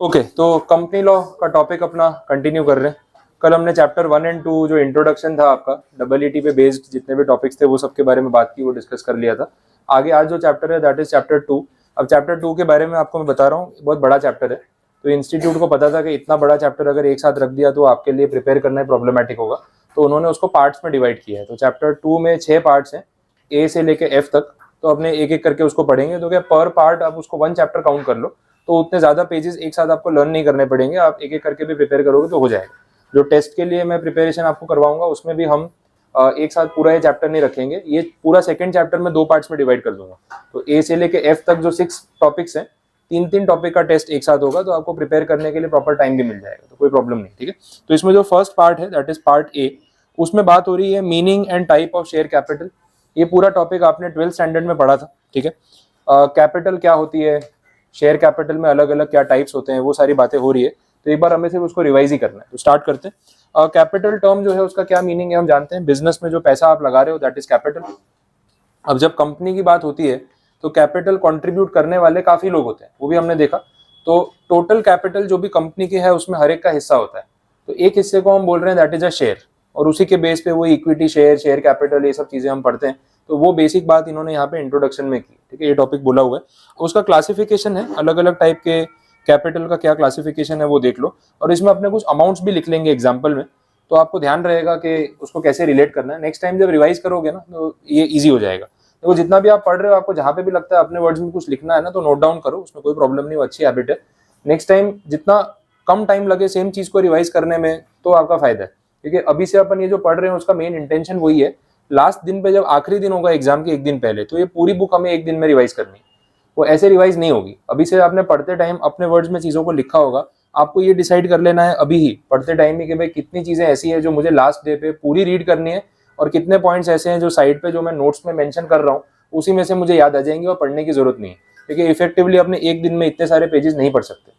Okay, तो company law का topic अपना कंटिन्यू कर रहे हैं। कल हमने चैप्टर 1 एंड 2 जो इंट्रोडक्शन था आपका डब्ल्यूईटी पे बेस्ड जितने भी टॉपिक्स थे वो सब के बारे में बात की, वो डिस्कस कर लिया था। आगे आज जो चैप्टर है दैट इज चैप्टर 2। अब चैप्टर 2 के बारे में आपको मैं बता रहा हूँ, बहुत बड़ा चैप्टर है। तो इंस्टीट्यूट को पता था कि इतना बड़ा चैप्टर अगर एक साथ रख दिया तो आपके लिए प्रिपेयर करना प्रॉब्लमैटिक होगा, तो उन्होंने उसको पार्ट्स में डिवाइड किया है। तो चैप्टर 2 में 6 पार्ट्स हैं, ए से लेके एफ तक। तो अपने एक एक करके उसको पढ़ेंगे, तो क्या पर पार्ट आप उसको 1 चैप्टर काउंट कर लो, तो उतने ज्यादा पेजेस एक साथ आपको लर्न नहीं करने पड़ेंगे। आप एक एक करके भी प्रिपेयर करोगे तो हो जाएगा। जो टेस्ट के लिए मैं प्रिपरेशन आपको करवाऊंगा उसमें भी हम एक साथ पूरा ये चैप्टर नहीं रखेंगे, ये पूरा सेकंड चैप्टर में 2 पार्ट्स में डिवाइड कर दूंगा। तो ए से लेके एफ तक जो 6 टॉपिक्स हैं, 3-3 टॉपिक का टेस्ट एक साथ होगा, तो आपको प्रिपेयर करने के लिए प्रॉपर टाइम भी मिल जाएगा, तो कोई प्रॉब्लम नहीं। ठीक है, तो इसमें जो फर्स्ट पार्ट है दैट इज पार्ट ए, उसमें बात हो रही है meaning and type of share capital. ये पूरा टॉपिक आपने 12th स्टैंडर्ड में पढ़ा था। ठीक है, कैपिटल क्या होती है, शेयर कैपिटल में अलग अलग क्या टाइप्स होते हैं, वो सारी बातें हो रही है। तो एक बार हमें सिर्फ उसको रिवाइज ही करना है। तो स्टार्ट करते हैं। कैपिटल टर्म जो है उसका क्या मीनिंग है हम जानते हैं। बिजनेस में जो पैसा आप लगा रहे हो दैट इज कैपिटल। अब जब कंपनी की बात होती है तो कैपिटल कंट्रीब्यूट करने वाले काफी लोग होते हैं, वो भी हमने देखा। तो टोटल कैपिटल जो भी कंपनी की है उसमें हर एक का हिस्सा होता है। तो एक हिस्से को हम बोल रहे हैं दैट इज अ शेयर, और उसी के बेस पे वो इक्विटी शेयर, शेयर कैपिटल, ये सब चीजें हम पढ़ते हैं। तो वो बेसिक बात इन्होंने यहाँ पे इंट्रोडक्शन में की। ठीक है, ये टॉपिक बोला हुआ है। उसका क्लासिफिकेशन है, अलग अलग टाइप के कैपिटल का क्या क्लासिफिकेशन है वो देख लो। और इसमें अपने कुछ अमाउंट्स भी लिख लेंगे एग्जाम्पल में, तो आपको ध्यान रहेगा कि उसको कैसे रिलेट करना है। नेक्स्ट टाइम जब रिवाइज करोगे ना तो ये ईजी हो जाएगा। देखो, जितना भी आप पढ़ रहे हो, आपको जहाँ पे भी लगता है अपने वर्ड्स में कुछ लिखना है ना, तो नोट डाउन करो, उसमें कोई प्रॉब्लम नहीं, वो अच्छी हैबिट है। नेक्स्ट टाइम जितना कम टाइम लगे सेम चीज को रिवाइज करने में, तो आपका फायदा है। क्योंकि अभी से अपन ये जो पढ़ रहे हैं उसका मेन इंटेंशन वही है, लास्ट दिन पे जब आखिरी दिन होगा एग्जाम के एक दिन पहले, तो ये पूरी बुक हमें एक दिन में रिवाइज करनी है। वो ऐसे रिवाइज नहीं होगी। अभी से आपने पढ़ते टाइम अपने वर्ड्स में चीजों को लिखा होगा, आपको ये डिसाइड कर लेना है अभी ही पढ़ते टाइम ही कि भाई कितनी चीजें ऐसी है जो मुझे लास्ट डे पे पूरी रीड करनी है, और कितने पॉइंट्स ऐसे हैं जो साइड पे जो मैं नोट्स में मेंशन कर रहा हूँ उसी में से मुझे याद आ जाएंगे और पढ़ने की जरूरत नहीं है। क्योंकि इफेक्टिवली अपने एक दिन में इतने सारे पेजेस नहीं पढ़ सकते,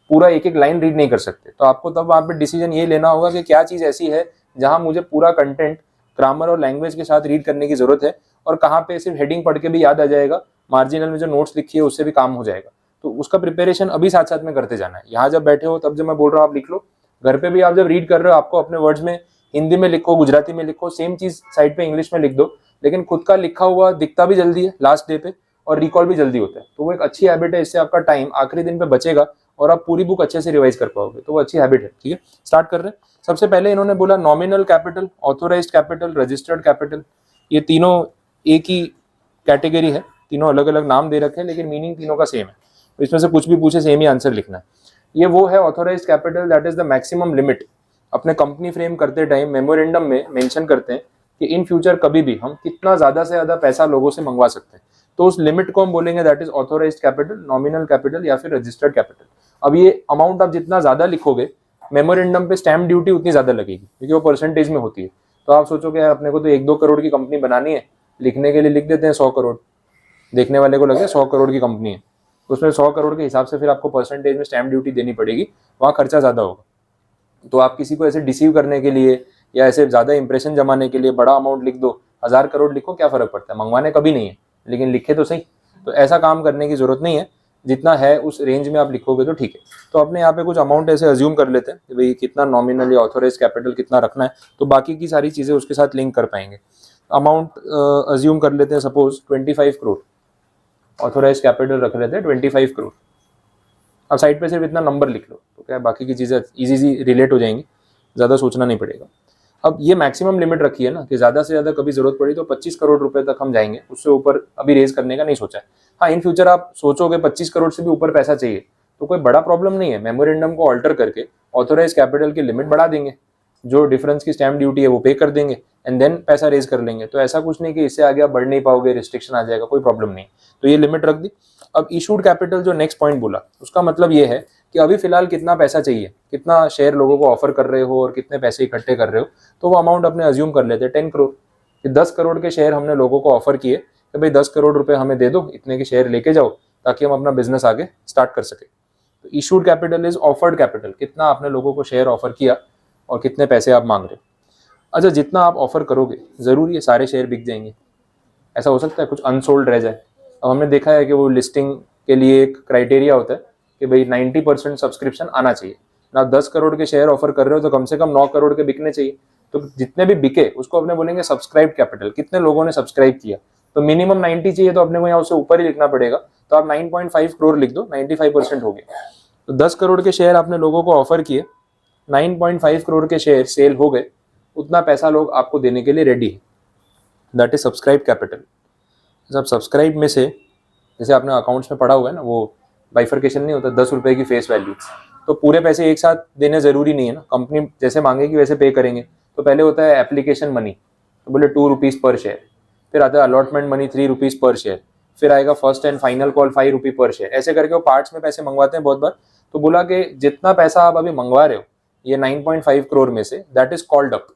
पूरा एक एक लाइन रीड नहीं कर सकते। तो आपको तब वहाँ पे डिसीजन ये लेना होगा कि क्या चीज ऐसी है जहां मुझे पूरा कंटेंट ग्रामर और लैंग्वेज के साथ रीड करने की जरूरत है, और कहाँ पे सिर्फ हेडिंग पढ़ के भी याद आ जाएगा, मार्जिनल में जो नोट्स लिखी है उससे भी काम हो जाएगा। तो उसका प्रिपरेशन अभी साथ साथ में करते जाना है। यहाँ जब बैठे हो तब जब मैं बोल रहा हूँ आप लिख लो, घर पे भी आप जब रीड कर रहे हो आपको अपने वर्ड्स में हिंदी में लिखो, गुजराती में लिखो, सेम चीज साइड पे इंग्लिश में लिख दो, लेकिन खुद का लिखा हुआ दिखता भी जल्दी है लास्ट डे पे, और रिकॉल भी जल्दी होता है। तो वो एक अच्छी हैबिट है, इससे आपका टाइम आखिरी दिन पे बचेगा और आप पूरी बुक अच्छे से रिवाइज कर पाओगे। तो वो अच्छी हैबिट है। ठीक है, स्टार्ट कर रहे हैं। सबसे पहले इन्होंने बोला nominal capital, authorised capital, registered capital. ये तीनों एक ही कैटेगरी है, तीनों अलग अलग नाम दे रखे हैं लेकिन मीनिंग तीनों का सेम है। तो इसमें से कुछ भी पूछे सेम ही आंसर लिखना है। ये वो है authorised capital that is the maximum limit. अपने कंपनी फ्रेम करते टाइम मेमोरेंडम में मेंशन करते हैं कि इन फ्यूचर कभी भी हम कितना ज्यादा से ज्यादा पैसा लोगों से मंगवा सकते हैं, तो उस लिमिट को हम बोलेंगे that is authorised capital, nominal capital या फिर रजिस्टर्ड कैपिटल। अब ये अमाउंट आप जितना ज्यादा लिखोगे मेमोरेंडम पे स्टैम्प ड्यूटी उतनी ज्यादा लगेगी, क्योंकि वो परसेंटेज में होती है। तो आप सोचोगे अपने को तो 1-2 करोड़ की कंपनी बनानी है, लिखने के लिए लिख देते हैं 100 करोड़, देखने वाले को लगे 100 करोड़ की कंपनी है, तो उसमें 100 करोड़ के हिसाब से फिर आपको परसेंटेज में स्टैम्प ड्यूटी देनी पड़ेगी, वहाँ खर्चा ज्यादा होगा। तो आप किसी को ऐसे डिसीव करने के लिए या ऐसे ज्यादा इंप्रेशन जमाने के लिए बड़ा अमाउंट लिख दो, 1000 करोड़ लिखो, क्या फर्क पड़ता है, मंगवाने कभी नहीं है, लेकिन लिखे तो सही। तो ऐसा काम करने की जरूरत नहीं है, जितना है उस रेंज में आप लिखोगे तो ठीक है। तो अपने यहाँ पे कुछ अमाउंट ऐसे अज्यूम कर लेते हैं कि भाई कितना नॉमिनल या ऑथोराइज कैपिटल कितना रखना है, तो बाकी की सारी चीजें उसके साथ लिंक कर पाएंगे। अमाउंट अज्यूम कर लेते हैं, सपोज 25 करोड़ ऑथोराइज कैपिटल रख लेते हैं, 25 करोड़। अब साइड पे सिर्फ इतना नंबर लिख लो, तो क्या बाकी की चीजें इजी रिलेट हो जाएंगी, ज्यादा सोचना नहीं पड़ेगा। अब ये मैक्सिमम लिमिट रखी है ना कि ज्यादा से ज्यादा कभी जरूरत पड़ी तो 25 करोड़ रुपए तक हम जाएंगे, उससे ऊपर अभी रेज करने का नहीं सोचा है। हाँ, इन फ्यूचर आप सोचोगे 25 करोड़ से भी ऊपर पैसा चाहिए तो कोई बड़ा प्रॉब्लम नहीं है, मेमोरेंडम को ऑल्टर करके ऑथोराइज कैपिटल की लिमिट बढ़ा देंगे, जो डिफरेंस की स्टैम्प ड्यूटी है वो पे कर देंगे, एंड देन पैसा रेज कर लेंगे। तो ऐसा कुछ नहीं कि इससे आगे आप बढ़ नहीं पाओगे, रिस्ट्रिक्शन आ जाएगा, कोई प्रॉब्लम नहीं। तो ये लिमिट रख दी। अब इशूड कैपिटल जो नेक्स्ट पॉइंट बोला, उसका मतलब ये है कि अभी फिलहाल कितना पैसा चाहिए, कितना शेयर लोगों को ऑफर कर रहे हो और कितने पैसे इकट्ठे कर रहे हो, तो वो अमाउंट अपने अज्यूम कर लेते हैं 10 करोड़ कि 10 करोड़ के शेयर हमने लोगों को ऑफर किए कि भाई 10 करोड़ रुपए हमें दे दो, इतने के शेयर लेके जाओ ताकि हम अपना बिजनेस आगे स्टार्ट कर सके। तो issued capital is offered capital, कितना आपने लोगों को शेयर ऑफर किया और कितने पैसे आप मांग रहे हो। अच्छा, जितना आप ऑफर करोगे जरूरी है सारे शेयर बिक जाएंगे, ऐसा हो सकता है कुछ अनसोल्ड रह जाए। अब हमने देखा है कि वो लिस्टिंग के लिए एक क्राइटेरिया होता है कि भाई 90% सब्सक्रिप्शन आना चाहिए ना। 10 करोड़ के शेयर ऑफर कर रहे हो तो कम से कम 9 करोड़ के बिकने चाहिए। तो जितने भी बिके उसको अपने बोलेंगे सब्सक्राइब कैपिटल, कितने लोगों ने सब्सक्राइब किया। तो मिनिमम 90 चाहिए, तो अपने को यहाँ उससे ऊपर ही लिखना पड़ेगा। तो आप 9.5 करोड़ लिख दो, 95% हो गए। तो 10 करोड़ के शेयर आपने लोगों को ऑफर किए, 9.5 करोड़ के शेयर सेल हो गए, उतना पैसा लोग आपको देने के लिए रेडी है। That is subscribe capital. जब सब्सक्राइब में से, जैसे आपने अकाउंट्स में पढ़ा हुआ है ना, वो बाइफर्केशन नहीं होता, 10 रुपए की फेस वैल्यू, तो पूरे पैसे एक साथ देने जरूरी नहीं है ना। कंपनी जैसे मांगेगी वैसे पे करेंगे। तो पहले होता है एप्लीकेशन मनी, तो बोले 2 रुपीज़ पर शेयर, फिर आता है अलॉटमेंट मनी 3 रुपीज़ पर शेयर, फिर आएगा फर्स्ट एंड फाइनल कॉल 5 रुपये पर शेयर। ऐसे करके वो पार्ट्स में पैसे मंगवाते हैं बहुत बार। तो बोला कि जितना पैसा आप अभी मंगवा रहे हो ये 9.5 करोड़ में से, दैट इज कॉल्ड अप,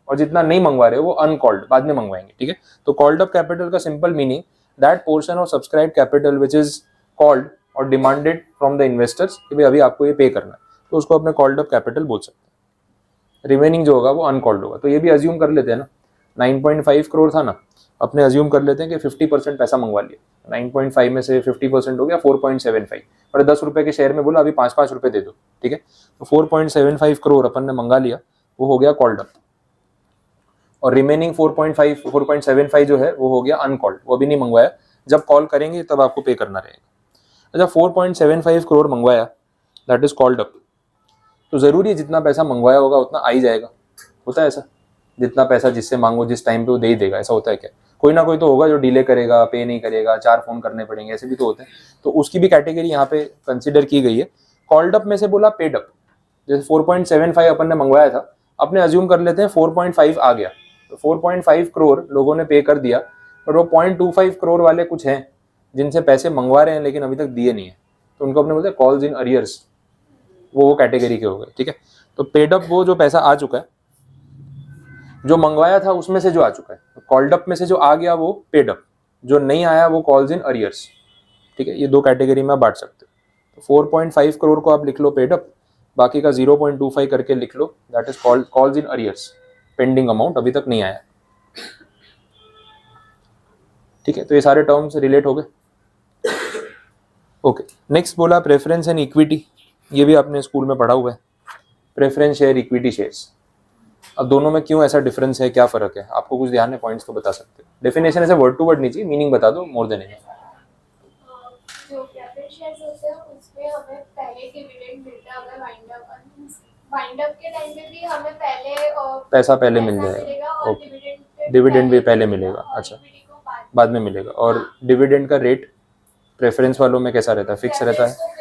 और जितना नहीं मंगवा रहे हो वो अनकॉल्ड, बाद में मंगवाएंगे, ठीक है। तो कॉल्ड अप कैपिटल का simple meaning that portion of subscribe capital which is called और डिमांडेड फ्रॉम द इन्वेस्टर्स कि भाई अभी आपको ये पे करना है, तो उसको अपने कॉल्ड अप कैपिटल बोल सकते हैं। रिमेनिंग जो होगा वो अनकॉल्ड होगा। तो ये भी अज्यूम कर लेते हैं ना, 9.5 करोड़ था ना, अपने अज्यूम कर लेते हैं कि 50% पैसा मंगवा लिया, 9.5 में से 50% हो गया 4.75, और 10 रुपए के शेयर में बोला अभी 5-5 रुपए दे दो, ठीक है। तो 4.75 करोड़ अपन ने मंगा लिया, वो हो गया कॉल्ड अप, और रिमेनिंग 4.75 जो है वो हो गया अनकॉल्ड, वो अभी नहीं मंगवाया, जब कॉल करेंगे तब आपको पे करना रहेगा। अच्छा, 4.75 करोड़ मंगवाया, दैट इज कॉल्ड अप। तो जरूरी है जितना पैसा मंगवाया होगा उतना आ ही जाएगा, होता है ऐसा? जितना पैसा जिससे मांगो जिस टाइम पे वो दे ही देगा, ऐसा होता है क्या? कोई ना कोई तो होगा जो डिले करेगा, पे नहीं करेगा, 4 फोन करने पड़ेंगे, ऐसे भी तो होते हैं। तो उसकी भी कैटेगरी यहाँ पे कंसिडर की गई है। कॉल्ड अप में से बोला पेड अप, जैसे 4.75 अपन ने मंगवाया था, अपने अज्यूम कर लेते हैं 4.5 आ गया, तो 4.5 करोड़ लोगों ने पे कर दिया, पर वो 0.25 करोड़ वाले कुछ हैं जिनसे पैसे मंगवा रहे हैं लेकिन अभी तक दिए नहीं है, तो उनको अपने बोलते हैं कॉल्स इन अरियर्स, वो कैटेगरी के हो गए, ठीक है। तो पेड अप वो जो पैसा आ चुका है, जो मंगवाया था उसमें से जो आ चुका है, तो कॉल्ड अप में से जो आ गया वो पेड अप, जो नहीं आया वो कॉल्स इन अरियर्स, ठीक है। ये दो कैटेगरी में आप बांट सकते हो। तो 4.5 करोड़ को आप लिख लो पेड अप, बाकी का 0.25 करके लिख लो, that is calls in arrears, pending amount अभी तक नहीं आया, ठीक है। तो ये सारे टर्म्स रिलेट हो गए, ओके। नेक्स्ट बोला प्रेफरेंस एंड इक्विटी, ये भी आपने स्कूल में पढ़ा हुआ है, प्रेफरेंस शेयर, इक्विटी शेयर्स। अब दोनों में क्यों ऐसा डिफरेंस है, क्या फर्क है, आपको कुछ ध्यान है, पॉइंट्स तो बता सकते हो। डेफिनेशन ऐसे वर्ड टू वर्ड नहीं चाहिए, मीनिंग बता दो मोर देन एनी। जो प्रेफरेंस शेयर्स होते हैं उसमें हमें पहले डिविडेंड मिलता है, अगर वाइंड अप के टाइम पे भी हमें पहले पैसा पहले मिल जाएगा, और डिविडेंड भी पहले मिलेगा, अच्छा बाद में मिलेगा। और डिविडेंड का रेट प्रेफरेंस वालों में कैसा रहता है, फिक्स रहता है,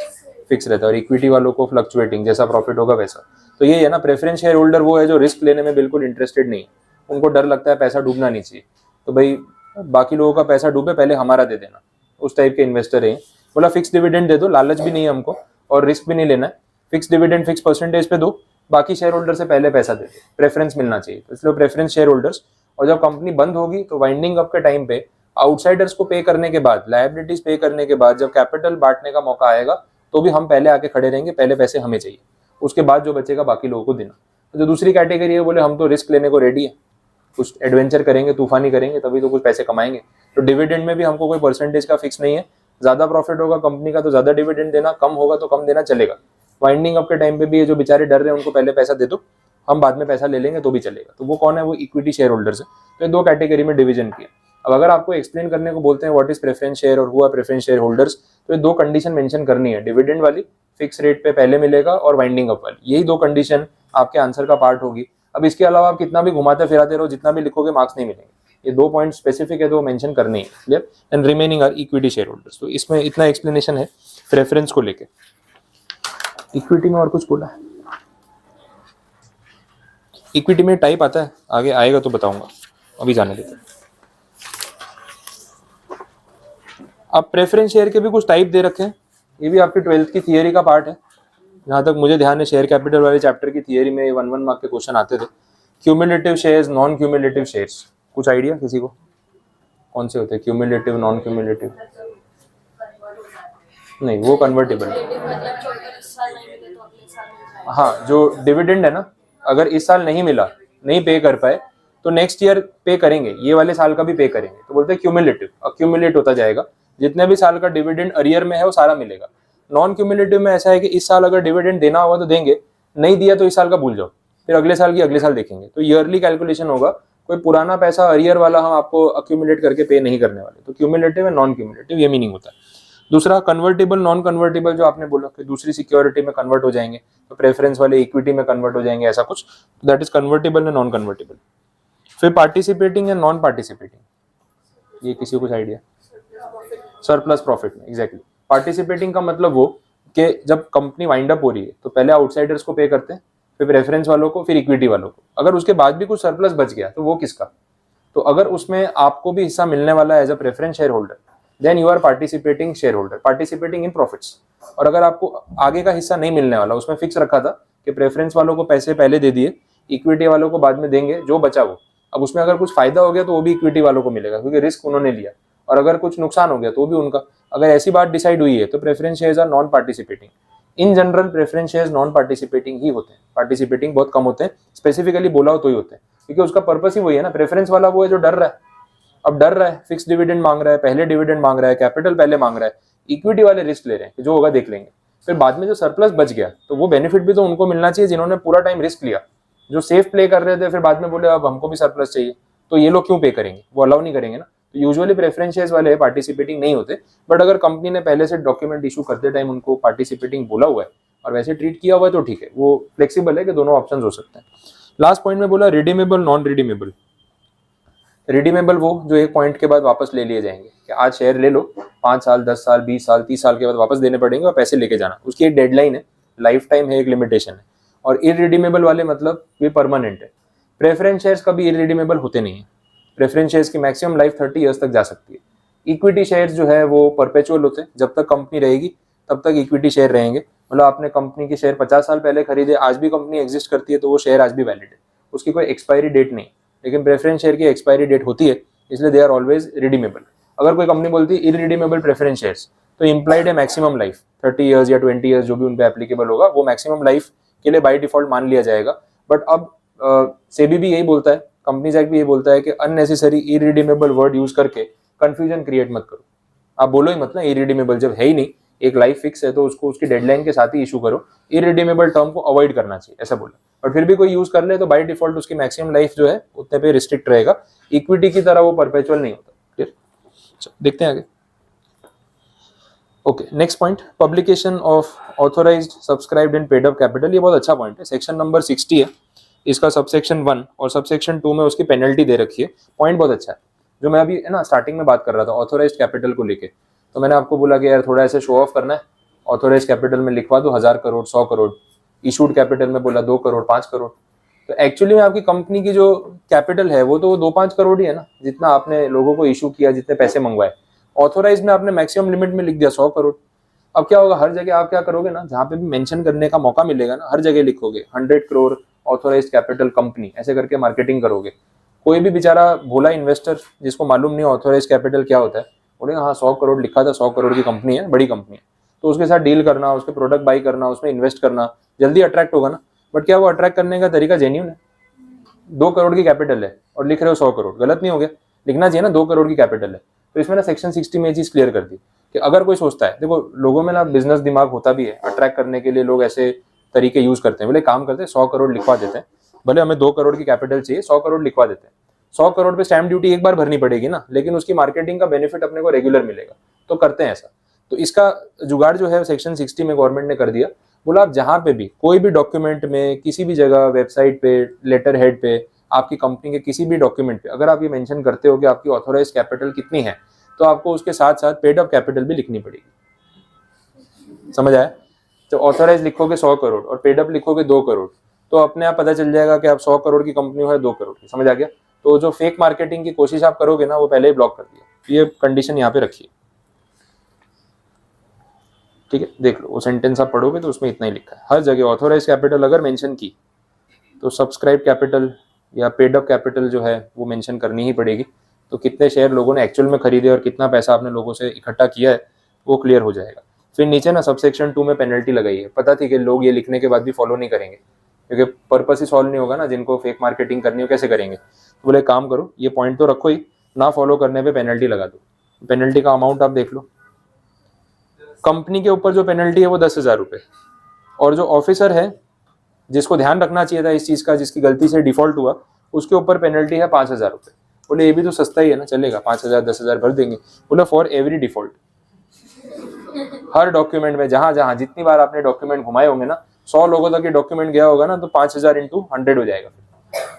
फिक्स रहता है, और इक्विटी वालों को फ्लक्चुएटिंग, जैसा प्रॉफिट होगा वैसा। तो ये है ना, प्रेफरेंस शेयर होल्डर वो है जो रिस्क लेने में बिल्कुल इंटरेस्टेड नहीं है, उनको डर लगता है पैसा डूबना नहीं चाहिए, तो भाई बाकी लोगों का पैसा डूबे पहले हमारा दे देना, उस टाइप के इन्वेस्टर हैं। बोला फिक्स डिविडेंड दे दो, लालच भी नहीं है हमको और रिस्क भी नहीं लेना है, फिक्स डिविडेंड फिक्स परसेंटेज पे दो, बाकी शेयर होल्डर से पहले पैसा दे दो, प्रेफरेंस मिलना चाहिए, तो इसलिए प्रेफरेंस शेयर होल्डर्स। और जब कंपनी बंद होगी तो वाइंडिंग अप के टाइम पे आउटसाइडर्स को पे करने के बाद, लायबिलिटीज पे करने के बाद, जब कैपिटल बांटने का मौका आएगा तो भी हम पहले आके खड़े रहेंगे, पहले पैसे हमें चाहिए, उसके बाद जो बचेगा बाकी लोगों को देना। तो जो दूसरी कैटेगरी है, बोले हम तो रिस्क लेने को रेडी है, कुछ एडवेंचर करेंगे, तूफानी करेंगे, तभी तो कुछ पैसे कमाएंगे। तो डिविडेंड में भी हमको कोई परसेंटेज का फिक्स नहीं है, ज्यादा प्रॉफिट होगा कंपनी का तो ज्यादा डिविडेंड देना, कम होगा तो कम देना, चलेगा। वाइंडिंग अप के टाइम पे भी ये जो बेचारे डर रहे हैं उनको पहले पैसा दे दो, हम बाद में पैसा ले लेंगे तो भी चलेगा। तो वो कौन है, वो इक्विटी शेयर होल्डर्स है। तो ये दो कैटेगरी में डिवीजन किया। अब अगर आपको एक्सप्लेन करने को बोलते हैं व्हाट इज प्रेफरेंस शेयर और हुआ प्रेफरेंस शेयर होल्डर्स, तो ये दो कंडीशन मेंशन करनी है, डिविडेंड वाली, फिक्स रेट पे पहले मिलेगा, और वाइंडिंग अप वाली, यही दो कंडीशन आपके आंसर का पार्ट होगी। अब इसके अलावा आप कितना भी घुमाते फिराते रहो, जितना भी लिखोगे मार्क्स नहीं मिलेंगे, ये दो पॉइंट स्पेसिफिक है तो मेंशन करनी है, clear. And remaining are equity share holders. तो इसमें इतना एक्सप्लेनेशन है प्रेफरेंस को लेके। इक्विटी में और कुछ बोला है? इक्विटी में टाइप आता है, आगे आएगा तो बताऊंगा, अभी जाने देते हैं। अब प्रेफरेंस शेयर के भी कुछ टाइप दे रखे हैं, ये भी आपकी 12th की थियरी का पार्ट है। जहाँ तक मुझे ध्यान है, शेयर कैपिटल वाले चैप्टर की थियरी में 1 मार्क के क्वेश्चन आते थे। Cumulative shares, non cumulative shares, कुछ आइडिया किसी को कौन से होते हैं? Cumulative, non cumulative? नहीं, वो कन्वर्टेबल है। हाँ, जो डिविडेंड है ना, अगर इस साल नहीं मिला, नहीं पे कर पाए, तो नेक्स्ट ईयर पे करेंगे, ये वाले साल का भी पे करेंगे, तो बोलते हैं क्यूमुलेटिव, अक्यूमुलेट होता जाएगा, जितने भी साल का डिविडेंड अरियर में है वो सारा मिलेगा। नॉन क्यूमुलेटिव में ऐसा है कि इस साल अगर डिविडेंड देना होगा तो देंगे, नहीं दिया तो इस साल का भूल जाओ, फिर अगले साल की अगले साल देखेंगे। तो ईयरली कैलकुलेशन होगा, कोई पुराना पैसा अरियर वाला हम आपको अक्यूमुलेट करके पे नहीं करने वाले। तो क्यूमुलेटिव है, नॉन क्यूमुलेटिव, ये मीनिंग होता है। दूसरा कन्वर्टेबल नॉन कन्वर्टेबल, जो आपने बोला कि दूसरी सिक्योरिटी में कन्वर्ट हो जाएंगे, तो प्रेफरेंस वाले इक्विटी में कन्वर्ट हो जाएंगे, ऐसा कुछ, that is convertible and non convertible. फिर पार्टिसिपेटिंग एंड नॉन पार्टिसिपेटिंग, ये किसी को कुछ आइडिया? सरप्लस प्रॉफिट में, एग्जैक्टली। पार्टिसिपेटिंग का मतलब वो कि जब कंपनी वाइंड अप हो रही है तो पहले आउटसाइडर्स को पे करते हैं, फिर प्रेफरेंस वालों को, फिर इक्विटी वालों को। अगर उसके बाद भी कुछ सरप्लस बच गया तो वो किसका? तो अगर उसमें आपको भी हिस्सा मिलने वाला है as a preference share holder, then you are participating share holder, participating in profits. और अगर आपको आगे का हिस्सा नहीं मिलने वाला, उसमें फिक्स रखा था कि प्रेफरेंस वालों को पैसे पहले दे दिए, इक्विटी वालों को बाद में देंगे, जो बचा वो, अब उसमें अगर कुछ फायदा हो गया तो वो भी इक्विटी वालों को मिलेगा क्योंकि रिस्क उन्होंने लिया, और अगर कुछ नुकसान हो गया तो वो भी उनका। अगर ऐसी बात डिसाइड हुई है तो preference shares are non participating. In general preference shares non participating ही होते हैं, पार्टिसिपेटिंग बहुत कम होते हैं, स्पेसिफिकली बोला हो तो ही होते हैं, क्योंकि उसका पर्पस ही वही है ना। प्रेफरेंस वाला वो है जो डर रहा है, अब डर रहा है, फिक्स डिविडेंड मांग रहा है, पहले डिविडेंड मांग रहा है, कैपिटल पहले मांग रहा है। इक्विटी वाले रिस्क ले रहे हैं कि जो होगा देख लेंगे, फिर बाद में जो सरप्लस बच गया तो वो बेनिफिट भी तो उनको मिलना चाहिए जिन्होंने पूरा टाइम रिस्क लिया। जो सेफ प्ले कर रहे थे फिर बाद में बोले अब हमको भी सरप्लस चाहिए, तो ये लोग क्यों पे करेंगे? वो अलाउ नहीं करेंगे ना। तो यूजुअली प्रेफरेंस शेयर्स वाले पार्टिसिपेटिंग नहीं होते, बट अगर कंपनी ने पहले से डॉक्यूमेंट इशू करते टाइम उनको पार्टिसिपेटिंग बोला हुआ है और वैसे ट्रीट किया हुआ है तो ठीक है, वो फ्लेक्सिबल है कि दोनों ऑप्शन हो सकते हैं। लास्ट पॉइंट में बोला रिडीमेबल नॉन रिडीमेबल। रिडीमेबल वो जो एक पॉइंट के बाद वापस ले लिए जाएंगे, कि आज शेयर ले लो, 5 साल 10 साल 20 साल 30 साल के बाद वापस देने पड़ेंगे और पैसे लेके जाना, उसकी एक डेडलाइन है, लाइफ टाइम है, एक लिमिटेशन है। और इरिडीमेबल वाले मतलब ये परमानेंट है। प्रेफरेंस शेयर्स कभी इरिडीमेबल होते नहीं है, प्रेफरेंस शेयर्स की मैक्सिमम लाइफ 30 ईयर्स तक जा सकती है। इक्विटी शेयर्स जो है वो परपेचुअल होते हैं, जब तक कंपनी रहेगी तब तक इक्विटी शेयर रहेंगे। मतलब आपने कंपनी के शेयर 50 साल पहले खरीदे, आज भी कंपनी एग्जिस्ट करती है तो वो शेयर आज भी वैलिड है, उसकी कोई एक्सपायरी डेट नहीं। लेकिन प्रेफरेंस शेयर की एक्सपायरी डेट होती है, इसलिए दे आर ऑलवेज रिडीमेबल। अगर कोई कंपनी बोलती है इरिडीमेबल प्रेफरेंस शेयर्स, तो इंप्लाइड है मैक्सिमम लाइफ 30 ईयर्स या 20 ईयर्स, जो भी उन पे एप्लीकेबल होगा वो मैक्सिमम लाइफ के लिए बाय डिफॉल्ट मान लिया जाएगा। बट अब सेबी भी यही बोलता है, कंपनीज एक्ट भी यही बोलता है कि अननेसेसरी इरिडीमेबल वर्ड यूज करके कंफ्यूजन क्रिएट मत करो। आप बोलो ही मत ना इरिडीमेबल, जब है ही नहीं, एक लाइफ फिक्स है तो उसको उसकी डेडलाइन के साथ ही इशू करो। इरिडीमेबल टर्म को अवॉइड करना चाहिए, ऐसा बोला। और फिर भी कोई यूज कर ले तो बाय डिफॉल्ट उसकी मैक्सिमम लाइफ जो है उतने पे रिस्ट्रिक्ट रहेगा, इक्विटी की तरह वो परपेचुअल नहीं होता। क्लियर? देखते हैं आगे। Okay, next point, publication of authorised subscribed and paid up capital. ये बहुत अच्छा पॉइंट है, सेक्शन नंबर 60 है, इसका सबसेक्शन 1 और सबसेक्शन 2 में उसकी पेनल्टी दे रखी है। पॉइंट बहुत अच्छा है, जो मैं अभी है ना स्टार्टिंग में बात कर रहा था ऑथोराइज्ड कैपिटल को लेके। तो मैंने आपको बोला कि यार थोड़ा ऐसे शो ऑफ करना है, ऑथोराइज्ड कैपिटल में लिखवा दो 1000 करोड़ 100 करोड़, इशूड कैपिटल में बोला 2 करोड़ 5 करोड़। तो एक्चुअली में आपकी कंपनी की जो कैपिटल है वो तो 2-5 करोड़ ही है ना, जितना आपने लोगों को इशू किया, जितने पैसे मंगवाए। ऑथोराइज में आपने मैक्सिमम लिमिट में लिख दिया 100 करोड़। अब क्या होगा, हर जगह आप क्या करोगे ना, जहाँ पे भी मेंशन करने का मौका मिलेगा ना, हर जगह लिखोगे 100 करोड़ ऑथोराइज्ड कैपिटल कंपनी, ऐसे करके मार्केटिंग करोगे। कोई भी बेचारा भोला इन्वेस्टर जिसको मालूम नहीं ऑथोराइज्ड कैपिटल क्या होता है, बोलेगा हाँ 100 करोड़ लिखा था, 100 करोड़ की कंपनी है, बड़ी कंपनी है, तो उसके साथ डील करना, उसके प्रोडक्ट बाई करना, उसमें इन्वेस्ट करना, जल्दी अट्रैक्ट होगा ना। बट क्या वो अट्रैक्ट करने का तरीका जेन्यून है? 2 करोड़ की कैपिटल है और लिख रहे हो 100 करोड़, गलत नहीं हो गया? लिखना चाहिए ना 2 करोड़ की कैपिटल है। तो इसमें ना सेक्शन 60 में ये चीज क्लियर कर दी कि अगर कोई सोचता है, देखो लोगों में ना बिजनेस दिमाग होता भी है, अट्रैक्ट करने के लिए लोग ऐसे तरीके यूज करते हैं, बोले काम करते हैं 100 करोड़ लिखवा देते हैं, भले हमें 2 करोड़ की कैपिटल चाहिए, 100 करोड़ लिखवा देते हैं। 100 करोड़ पे स्टैम्प ड्यूटी एक बार भरनी पड़ेगी ना, लेकिन उसकी मार्केटिंग का बेनिफिट अपने को रेगुलर मिलेगा, तो करते हैं ऐसा। तो इसका जुगाड़ जो है सेक्शन 60 में गवर्नमेंट ने कर दिया, बोला आप जहां पे भी कोई भी डॉक्यूमेंट में, किसी भी जगह, वेबसाइट पे, लेटर हेड पे, आपकी कंपनी के किसी भी डॉक्यूमेंट पे अगर आप ये मेंशन करते हो कि आपकी ऑथोराइज कैपिटल कितनी है, तो आपको उसके साथ साथ पेड अप कैपिटल भी लिखनी पड़ेगी। समझ आया? तो ऑथोराइज लिखोगे 100 करोड़ और पेड अप लिखोगे 2 करोड़, तो अपने आप पता चल जाएगा कि आप 100 करोड़ की कंपनी है 2 करोड़ की। समझ आ गया? तो जो फेक मार्केटिंग की कोशिश आप करोगे ना, वो पहले ही ब्लॉक कर दिया। ये कंडीशन यहाँ पे रखिए, ठीक है? देख लो वो सेंटेंस आप पढ़ोगे तो उसमें इतना ही लिखा है, हर जगह ऑथोराइज कैपिटल अगर मेंशन की तो सब्सक्राइब कैपिटल या पेड अप कैपिटल जो है वो मेंशन करनी ही पड़ेगी। तो कितने शेयर लोगों ने एक्चुअल में खरीदे और कितना पैसा आपने लोगों से इकट्ठा किया है वो क्लियर हो जाएगा। फिर नीचे ना सबसेक्शन 2 में पेनल्टी लगाई है, पता थी कि लोग ये लिखने के बाद भी फॉलो नहीं करेंगे, क्योंकि पर्पस ही सॉल्व नहीं होगा ना, जिनको फेक मार्केटिंग करनी हो कैसे करेंगे। तो बोले काम करो, ये पॉइंट तो रखो ही, ना फॉलो करने पे पेनल्टी लगा दो। पेनल्टी का अमाउंट आप देख लो, कंपनी के ऊपर जो पेनल्टी है वो 10,000 रुपये, और जो ऑफिसर है जिसको ध्यान रखना चाहिए था इस चीज़ का, जिसकी गलती से डिफॉल्ट हुआ, उसके ऊपर पेनल्टी है 5,000 रुपये। बोले ये भी तो सस्ता ही है ना, चलेगा 5,000 10,000 भर देंगे। बोला for every default, her document में जहां जहां जितनी बार आपने डॉक्यूमेंट घुमाए होंगे ना, 100 लोगों तक ये डॉक्यूमेंट गया होगा ना, तो 5,000 इंटू 100 हो जाएगा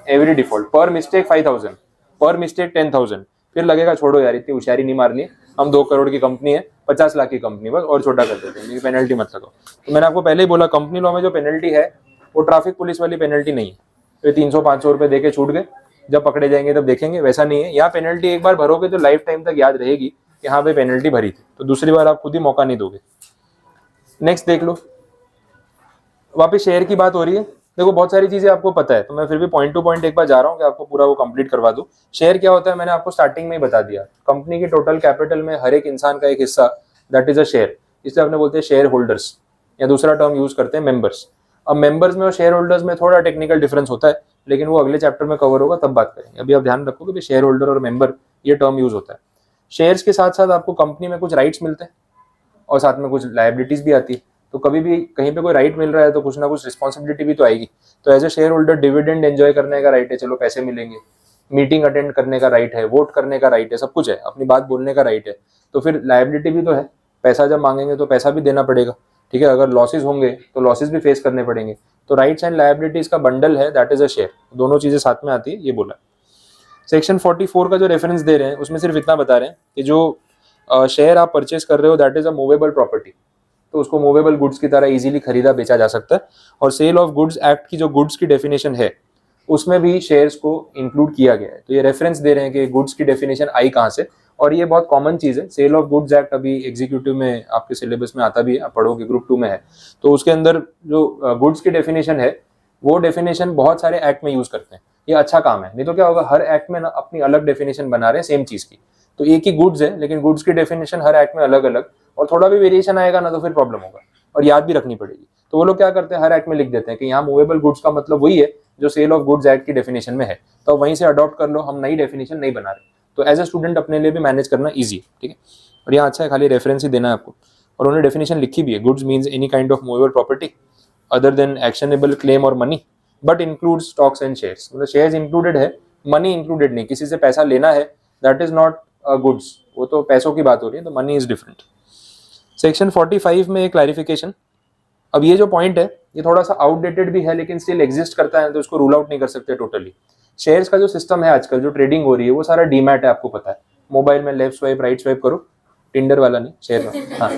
एवरी डिफॉल्ट। पर मिस्टेक 5,000, पर मिस्टेक 10,000। फिर लगेगा छोड़ो यार इतनी होशियारी नहीं मारनी है, हम 2 करोड़ की कंपनी है, 50 लाख की कंपनी, बस और छोटा कर देते हैं, पेनल्टी मत लगाओ। तो मैंने आपको पहले ही बोला कंपनी लॉ में जो पेनल्टी है वो ट्रैफिक पुलिस वाली पेनल्टी नहीं है, तो 300-500 रुपए देके छूट गए, जब पकड़े जाएंगे तब देखेंगे, वैसा नहीं है। यहाँ पेनल्टी एक बार भरोगे तो लाइफ टाइम तक याद रहेगी कि हाँ भाई पेनल्टी भरी थी, तो दूसरी बार आप खुद ही मौका नहीं दोगे। नेक्स्ट देख लो, वापस शेयर की बात हो रही है। देखो बहुत सारी चीजें आपको पता है, तो मैं फिर भी पॉइंट टू पॉइंट एक बार जा रहा हूँ कि आपको पूरा वो कंप्लीट करवा दूं। शेयर क्या होता है मैंने आपको स्टार्टिंग में ही बता दिया, कंपनी की टोटल कैपिटल में हर एक इंसान का एक हिस्सा, दैट इज अ शेयर, इसलिए अपने बोलते हैं शेयर होल्डर्स, या दूसरा टर्म यूज करते हैं मेंबर्स। अब मेंबर्स में और शेयर होल्डर्स में थोड़ा टेक्निकल डिफरेंस होता है, लेकिन वो अगले चैप्टर में कवर होगा तब बात करेंगे। अभी आप ध्यान रखो कि शेयर होल्डर और मेंबर ये टर्म यूज होता है। शेयर्स के साथ साथ आपको कंपनी में कुछ राइट्स मिलते हैं और साथ में कुछ लायबिलिटीज भी आती है, तो कभी भी कहीं पे कोई राइट मिल रहा है तो कुछ ना कुछ रिस्पॉन्सिबिलिटी भी तो आएगी। तो as a share holder dividend enjoy करने का राइट है, चलो पैसे मिलेंगे, मीटिंग अटेंड करने का राइट है, वोट करने का राइट है, सब कुछ है, अपनी बात बोलने का राइट है। तो फिर लायबिलिटी भी तो है, पैसा जब मांगेंगे तो पैसा भी देना पड़ेगा, ठीक है। अगर लॉसेज होंगे तो लॉसेज भी फेस करने पड़ेंगे। तो राइट्स एंड लायबिलिटीज का बंडल है, दैट इज अ शेयर, दोनों चीजें साथ में आती है, ये बोला। सेक्शन 44 का जो रेफरेंस दे रहे हैं उसमें सिर्फ इतना बता रहे हैं कि जो शेयर आप परचेज कर रहे हो that is a movable property, तो उसको मूवेबल गुड्स की तरह इजीली खरीदा बेचा जा सकता है। और सेल ऑफ गुड्स एक्ट की जो गुड्स की डेफिनेशन है उसमें भी शेयर्स को इंक्लूड किया गया है। तो ये रेफरेंस दे रहे हैं कि गुड्स की डेफिनेशन आई कहाँ से, और ये बहुत कॉमन चीज़ है। सेल ऑफ गुड्स एक्ट अभी एग्जीक्यूटिव में आपके सिलेबस में आता भी है, आप पढ़ोगे, ग्रुप 2 में है। तो उसके अंदर जो गुड्स की डेफिनेशन है वो डेफिनेशन बहुत सारे एक्ट में यूज करते हैं। ये अच्छा काम है, नहीं तो क्या होगा, हर एक्ट में ना अपनी अलग डेफिनेशन बना रहे हैं सेम चीज़ की। तो एक ही गुड्स है लेकिन गुड्स की डेफिनेशन हर एक्ट में अलग अलग, और थोड़ा भी वेरिएशन आएगा ना तो फिर प्रॉब्लम होगा और याद भी रखनी पड़ेगी। तो वो लोग क्या करते हैं, हर एक्ट में लिख देते हैं कि यहाँ मूवेबल गुड्स का मतलब वही है जो सेल ऑफ गुड्स एक्ट की डेफिनेशन में है, तो वहीं से अडॉप्ट कर लो, हम नई डेफिनेशन नहीं बना रहे। तो एज ए स्टूडेंट अपने लिए भी मैनेज करना ईजी है, ठीक है। और यहाँ अच्छा है, खाली रेफरेंस ही देना है आपको। और उन्होंने डेफिनेशन लिखी भी है, goods means any kind of movable property other than actionable claim और money but include stocks and shares. मतलब शेयर्स इंक्लूडेड है, मनी इंक्लूडेड नहीं। किसी से पैसा लेना है दैट इज नॉट गुड्स, वो तो पैसों की बात हो रही है, तो मनी इज डिफरेंट। सेक्शन 45 में एक क्लैरिफिकेशन। अब ये जो पॉइंट है ये थोड़ा सा आउटडेटेड भी है लेकिन स्टिल एग्जिस्ट करता है, तो इसको रूल आउट नहीं कर सकते टोटली। शेयर्स का जो सिस्टम है आजकल, जो ट्रेडिंग हो रही है, वो सारा डीमैट है, आपको पता है। मोबाइल में लेफ्ट स्वाइप राइट स्वाइप करो, टिंडर वाला नहीं, शेयर में, हाँ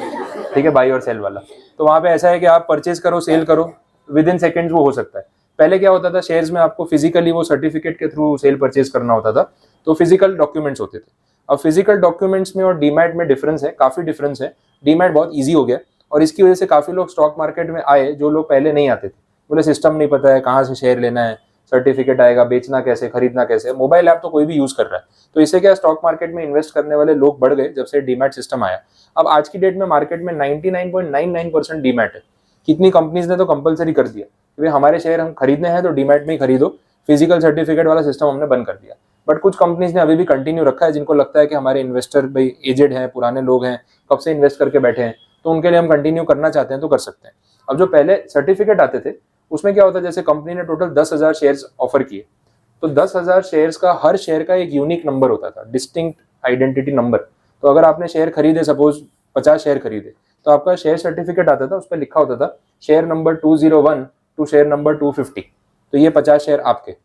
ठीक है, बाई और सेल वाला। तो वहाँ पे ऐसा है कि आप परचेज करो, सेल करो, विद इन सेकेंड्स वो हो सकता है। पहले क्या होता था, शेयर्स में आपको फिजिकली वो सर्टिफिकेट के थ्रू सेल परचेज करना होता था, तो फिजिकल डॉक्यूमेंट्स होते थे। अब फिजिकल डॉक्यूमेंट्स में और डीमैट में डिफरेंस है, काफी डिफरेंस है। डीमैट बहुत ईजी हो गया और इसकी वजह से काफी लोग स्टॉक मार्केट में आए जो लोग पहले नहीं आते थे। बोले सिस्टम नहीं पता है, कहाँ से शेयर लेना है, सर्टिफिकेट आएगा, बेचना कैसे, खरीदना कैसे। मोबाइल ऐप तो कोई भी यूज कर रहा है, तो इससे क्या, स्टॉक मार्केट में इन्वेस्ट करने वाले लोग बढ़ गए जब से डीमैट सिस्टम आया। अब आज की डेट में मार्केट में 99.99% डीमैट है। कितनी कंपनीज ने तो कंपलसरी कर दिया कि भाई हमारे शेयर हम खरीदने हैं तो डीमैट में ही खरीदो, फिजिकल सर्टिफिकेट वाला सिस्टम हमने बंद कर दिया। बट कुछ कंपनीज ने अभी भी कंटिन्यू रखा है, जिनको लगता है कि हमारे इन्वेस्टर भाई एजेड हैं, पुराने लोग हैं, कब से इन्वेस्ट करके बैठे हैं, तो उनके लिए हम कंटिन्यू करना चाहते हैं तो कर सकते हैं। अब जो पहले सर्टिफिकेट आते थे उसमें क्या होता है, जैसे कंपनी ने टोटल 10,000 शेयर्स ऑफर किए, तो 10,000 शेयर्स का हर शेयर का एक यूनिक नंबर होता था, डिस्टिंक्ट आइडेंटिटी नंबर। तो अगर आपने शेयर खरीदे, सपोज 50 शेयर खरीदे, तो आपका शेयर सर्टिफिकेट आता था, उस पर लिखा होता था share number 201 to share number 250, तो ये 50 शेयर आपके।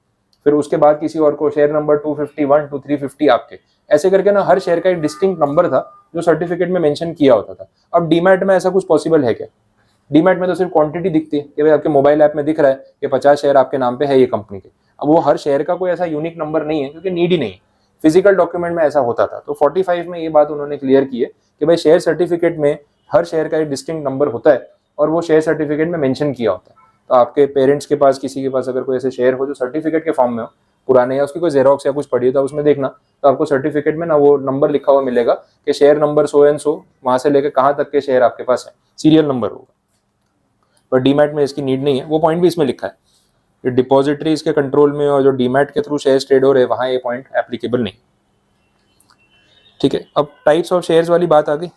फिर उसके बाद किसी और को शेयर नंबर 251 टू 350 आपके। ऐसे करके ना हर शेयर का एक डिस्टिंक्ट नंबर था जो सर्टिफिकेट में मेंशन किया होता था। अब डीमैट में ऐसा कुछ पॉसिबल है क्या? डीमैट में तो सिर्फ क्वांटिटी दिखती है कि भाई आपके मोबाइल ऐप में दिख रहा है कि 50 शेयर आपके नाम पे है ये कंपनी के। अब वो हर शेयर का कोई ऐसा यूनिक नंबर नहीं है क्योंकि नीड ही नहीं है। फिजिकल डॉक्यूमेंट में ऐसा होता था। तो 45 में ये बात उन्होंने क्लियर की है कि भाई शेयर सर्टिफिकेट में हर शेयर का एक डिस्टिंक्ट नंबर होता है और वो शेयर सर्टिफिकेट में मेंशन किया होता है। तो आपके पेरेंट्स के पास, किसी के पास अगर कोई ऐसे शेयर हो जो सर्टिफिकेट के फॉर्म में हो, पुराने, या उसकी कोई जेरोक्स या कुछ पड़ी हो, तो उसमें देखना, तो आपको सर्टिफिकेट में ना वो नंबर लिखा हुआ मिलेगा कि share number so and so, वहां से लेकर कहाँ तक के शेयर आपके पास है, सीरियल नंबर होगा। पर डीमैट में इसकी नीड नहीं है, वो पॉइंट भी इसमें लिखा है। डिपॉजिटरीज के कंट्रोल में और जो डीमैट के थ्रू शेयर ट्रेड हो रहे हैं, वहां ये पॉइंट एप्लीकेबल नहीं। ठीक है, अब टाइप्स ऑफ शेयर्स वाली बात आ गई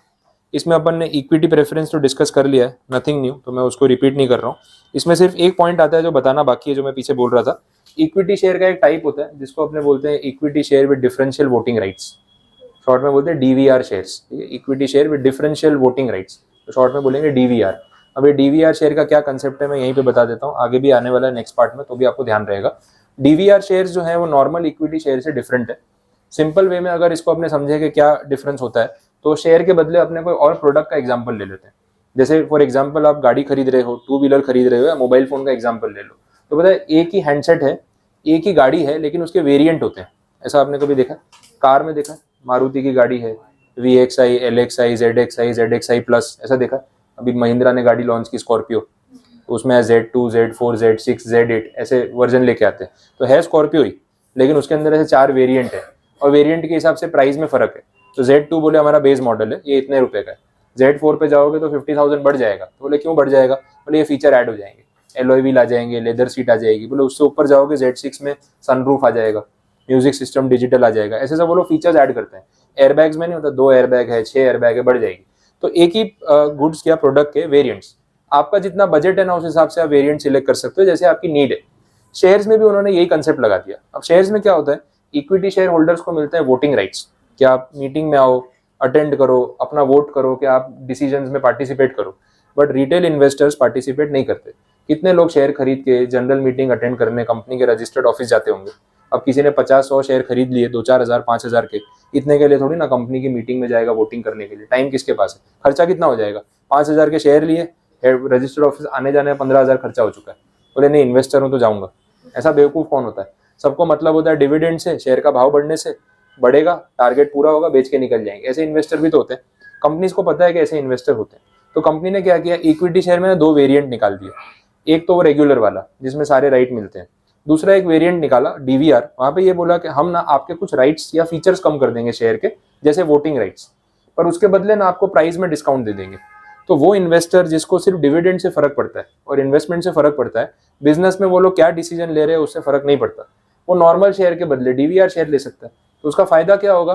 इसमें अपन ने इक्विटी प्रेफरेंस तो डिस्कस कर लिया है, नथिंग न्यू, तो मैं उसको रिपीट नहीं कर रहा हूँ। इसमें सिर्फ एक पॉइंट आता है जो बताना बाकी है, जो मैं पीछे बोल रहा था। इक्विटी शेयर का एक टाइप होता है जिसको अपने बोलते हैं equity share with differential voting rights, short में बोलते हैं डीवीआर शेयर्स। ठीक है, equity share with differential voting rights, तो शॉर्ट में बोलेंगे डीवीआर। अब ये डीवीआर शेयर का क्या कंसेप्ट है मैं यहीं पे बता देता हूँ, आगे भी आने वाला है नेक्स्ट पार्ट में, तो भी आपको ध्यान रहेगा। डीवीआर शेयर्स जो है वो नॉर्मल इक्विटी शेयर से डिफरेंट है। सिंपल वे में अगर इसको अपने समझे कि क्या डिफरेंस होता है, तो शेयर के बदले अपने कोई और प्रोडक्ट का एग्जांपल ले लेते हैं। जैसे फॉर एग्जांपल आप गाड़ी खरीद रहे हो, टू व्हीलर खरीद रहे हो, या मोबाइल फोन का एग्जांपल ले लो, तो पता है एक ही हैंडसेट है, एक ही गाड़ी है, लेकिन उसके वेरिएंट होते हैं। ऐसा आपने कभी देखा? कार में देखा, मारुति की गाड़ी है, VXI, LXI, ZXI, ZXI plus, ऐसा देखा? अभी महिंद्रा ने गाड़ी लॉन्च की स्कॉर्पियो, तो उसमें Z2, Z4, Z6, Z8 ऐसे वर्जन लेके आते हैं। तो है स्कॉर्पियो ही, लेकिन उसके अंदर ऐसे 4 वेरिएंट है, और वेरिएंट के हिसाब से प्राइस में फर्क है। तो Z2 बोले हमारा बेस मॉडल है, ये इतने रुपए का है। Z4 पे जाओगे तो 50,000 बढ़ जाएगा। तो बोले क्यों बढ़ जाएगा? बोले ये फीचर ऐड हो जाएंगे, एलॉय व्हील आ जाएंगे, लेदर सीट आ जाएगी। बोले उससे ऊपर जाओगे Z6 में सनरूफ आ जाएगा, म्यूजिक सिस्टम डिजिटल आ जाएगा। ऐसे सब वो लोग फीचर्स ऐड करते हैं। एयरबैग्स में नहीं होता, 2 एयरबैग है, 6 एयरबैग है, बढ़ जाएगी। तो एक ही गुड्स या प्रोडक्ट के वेरिएंट्स, आपका जितना बजट है ना उस हिसाब से आप वेरिएंट सिलेक्ट कर सकते हो, जैसे आपकी नीड है। शेयर्स में भी उन्होंने यही कंसेप्ट लगा दिया। अब शेयर्स में क्या होता है, इक्विटी शेयर होल्डर्स को मिलते हैं वोटिंग राइट्स, कि आप मीटिंग में आओ, अटेंड करो, अपना वोट करो, कि आप डिसीजंस में पार्टिसिपेट करो। बट रिटेल इन्वेस्टर्स पार्टिसिपेट नहीं करते। कितने लोग शेयर खरीद के जनरल मीटिंग अटेंड करने कंपनी के रजिस्टर्ड ऑफिस जाते होंगे? अब किसी ने 50-100 शेयर खरीद लिए 2-4 हज़ार 5,000 के, इतने के लिए थोड़ी ना कंपनी की मीटिंग में जाएगा वोटिंग करने के लिए। टाइम किसके पास है? खर्चा कितना हो जाएगा? 5,000 के शेयर लिए, रजिस्टर्ड ऑफिस आने जाने 15,000 खर्चा हो चुका है। बोले नहीं इन्वेस्टर हूँ तो जाऊंगा। ऐसा बेवकूफ़ कौन होता है? सबको मतलब होता है डिविडेंड से, शेयर का भाव बढ़ने से, बढ़ेगा, टारगेट पूरा होगा, बेच के निकल जाएंगे। ऐसे इन्वेस्टर भी तो होते हैं, कंपनीज को पता है कि ऐसे इन्वेस्टर होते हैं। तो कंपनी ने क्या किया, इक्विटी शेयर में 2 वेरिएंट निकाल दिए। एक तो वो रेगुलर वाला जिसमें सारे राइट मिलते हैं, दूसरा एक वेरिएंट निकाला डीवीआर। वहां पे ये बोला कि हम ना आपके कुछ राइट्स या फीचर्स कम कर देंगे शेयर के, जैसे वोटिंग राइट्स, पर उसके बदले ना आपको प्राइस में डिस्काउंट दे देंगे। तो वो इन्वेस्टर जिसको सिर्फ डिविडेंड से फर्क पड़ता है और इन्वेस्टमेंट से फर्क पड़ता है, बिजनेस में वो लोग क्या डिसीजन ले रहे हैं उससे फर्क नहीं पड़ता, वो नॉर्मल शेयर के बदले डीवीआर शेयर ले सकता है। तो उसका फायदा क्या होगा,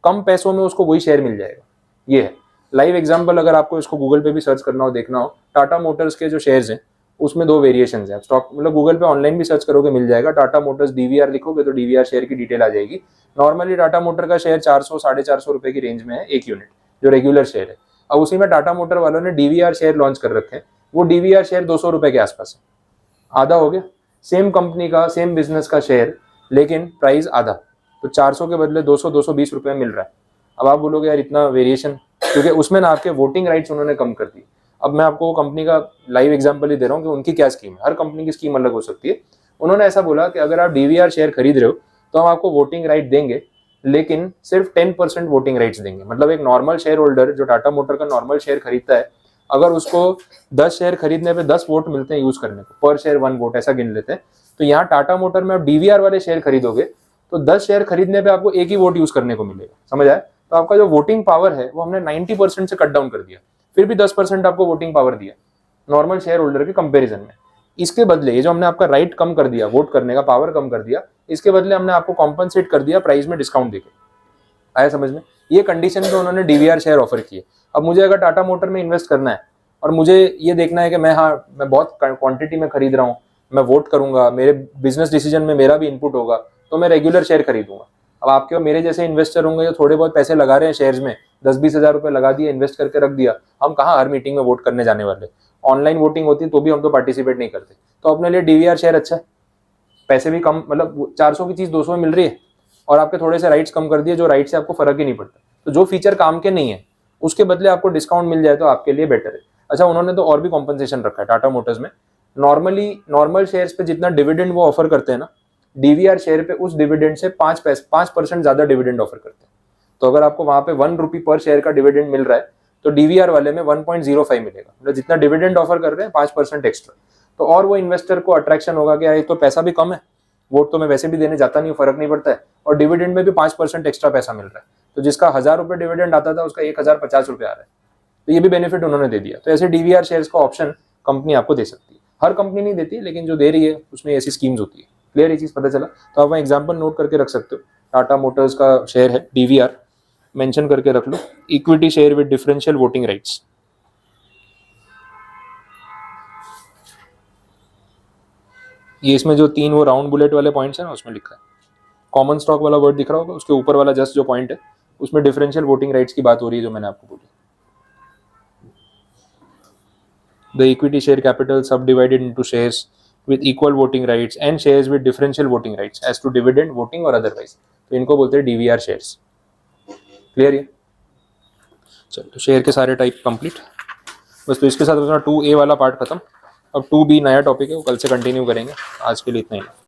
कम पैसों में उसको वही शेयर मिल जाएगा। ये है लाइव एग्जांपल। अगर आपको इसको गूगल पे भी सर्च करना हो, देखना हो, टाटा मोटर्स के जो शेयर्स हैं उसमें 2 वेरिएशंस हैं। स्टॉक मतलब गूगल पे ऑनलाइन भी सर्च करोगे मिल जाएगा, टाटा मोटर्स डीवीआर लिखोगे तो डीवीआर शेयर की डिटेल आ जाएगी। नॉर्मली टाटा मोटर का शेयर 400-450 रुपए की रेंज में है एक यूनिट, जो रेगुलर शेयर है। अब उसी में टाटा मोटर वालों ने डीवीआर शेयर लॉन्च कर रखे हैं, वो डीवीआर शेयर 200 रुपए के आसपास है, आधा हो गया। सेम कंपनी का सेम बिजनेस का शेयर, लेकिन प्राइस आधा, तो 400 के बदले 200-220 रुपए मिल रहा है। अब आप बोलोगे यार इतना वेरिएशन, क्योंकि उसमें ना आपके वोटिंग राइट्स उन्होंने कम कर दी। अब मैं आपको कंपनी का लाइव एग्जांपल ही दे रहा हूँ कि उनकी क्या स्कीम है। हर कंपनी की स्कीम अलग हो सकती है। उन्होंने ऐसा बोला कि अगर आप डीवीआर शेयर खरीद रहे हो तो हम आपको वोटिंग राइट देंगे, लेकिन सिर्फ 10% वोटिंग राइट्स देंगे। मतलब एक नॉर्मल शेयर होल्डर जो टाटा मोटर का नॉर्मल शेयर खरीदता है, अगर उसको 10 शेयर खरीदने पे 10 वोट मिलते हैं यूज करने को, पर शेयर 1 वोट ऐसा गिन लेते हैं। तो यहाँ टाटा मोटर में आप डीवीआर वाले शेयर खरीदोगे तो 10 शेयर खरीदने पे आपको एक ही वोट यूज करने को मिलेगा। समझ आया? तो आपका जो वोटिंग पावर है वो हमने 90% से कट डाउन कर दिया, फिर भी 10% आपको वोटिंग पावर दिया नॉर्मल शेयर होल्डर के कंपैरिजन में। इसके बदले ये जो हमने आपका राइट कम कर दिया, वोट करने का पावर कम कर दिया, इसके बदले हमने आपको कॉम्पनसेट कर दिया प्राइस में डिस्काउंट देके। आया समझ में? ये कंडीशन पे उन्होंने डीवीआर शेयर ऑफर किए। अब मुझे अगर टाटा मोटर में इन्वेस्ट करना है और मुझे ये देखना है कि मैं बहुत क्वांटिटी में खरीद रहा हूँ, मैं वोट करूंगा, मेरे बिजनेस डिसीजन में मेरा भी इनपुट होगा, तो मैं रेगुलर शेयर खरीदूंगा। अब आपके और मेरे जैसे इन्वेस्टर होंगे जो थोड़े बहुत पैसे लगा रहे हैं शेयर्स में, 10-20 हज़ार रुपए लगा दिए, इन्वेस्ट करके रख दिया, हम कहाँ हर मीटिंग में वोट करने जाने वाले? ऑनलाइन वोटिंग होती तो भी हम तो पार्टिसिपेट नहीं करते। तो अपने लिए डीवीआर शेयर अच्छा है, पैसे भी कम, मतलब 400 की चीज 200 में मिल रही है, और आपके थोड़े से राइट्स कम कर दिए, जो राइट से आपको फर्क ही नहीं पड़ता। तो जो फीचर काम के नहीं है उसके बदले आपको डिस्काउंट मिल जाए तो आपके लिए बेटर है। अच्छा, उन्होंने तो और भी कॉम्पनसेशन रखा है टाटा मोटर्स में। नॉर्मल शेयर्स पे जितना डिविडेंड वो ऑफर करते हैं ना, डीवीआर शेयर पे उस डिविडेंड से 5% ज्यादा डिविडेंड ऑफर करते हैं। तो अगर आपको वहां पे 1 रुपी पर शेयर का डिविडेंड मिल रहा है तो डीवीआर वाले में 1.05 मिलेगा। मतलब जितना डिविडेंड ऑफर कर रहे हैं 5% एक्स्ट्रा। तो और वो इन्वेस्टर को अट्रैक्शन होगा कि यार एक तो पैसा भी कम है, वोट तो मैं वैसे भी देने जाता नहीं, फर्क नहीं पड़ता है, और डिविडेंड में भी 5% एक्स्ट्रा पैसा मिल रहा है। तो जिसका 1,000 रुपये डिविडेंड आता था उसका 1,050 रुपये आ रहा है। तो ये भी बेनिफिट उन्होंने दे दिया। तो ऐसे डीवीआर शेयर्स का ऑप्शन कंपनी आपको दे सकती है। हर कंपनी नहीं देती, लेकिन जो दे रही है उसमें ऐसी स्कीम्स होती है। क्लियर, ये चीज पता चला? तो आप एग्जाम्पल नोट करके रख सकते हो। टाटा मोटर्स का शेयर है डीवीआर, मेंशन करके रख लो, equity share with differential voting rights. ये इसमें जो 3 वो राउंड बुलेट वाले पॉइंट्स है ना, उसमें लिखा है। कॉमन स्टॉक वाला वर्ड दिख रहा होगा, उसके ऊपर वाला जस्ट जो पॉइंट है उसमें डिफरेंशियल वोटिंग राइट्स की बात हो रही है, जो मैंने आपको बोली। द इक्विटी शेयर कैपिटल सब divided into shares with equal voting rights and shares with differential voting rights as to dividend voting or otherwise, तो इनको बोलते हैं DVR शेयर्स। क्लियर है? चलो, तो शेयर के सारे टाइप कंप्लीट बस। तो इसके साथ अपना 2A वाला पार्ट खत्म। अब 2B नया टॉपिक है, वो कल से कंटिन्यू करेंगे। आज के लिए इतना ही।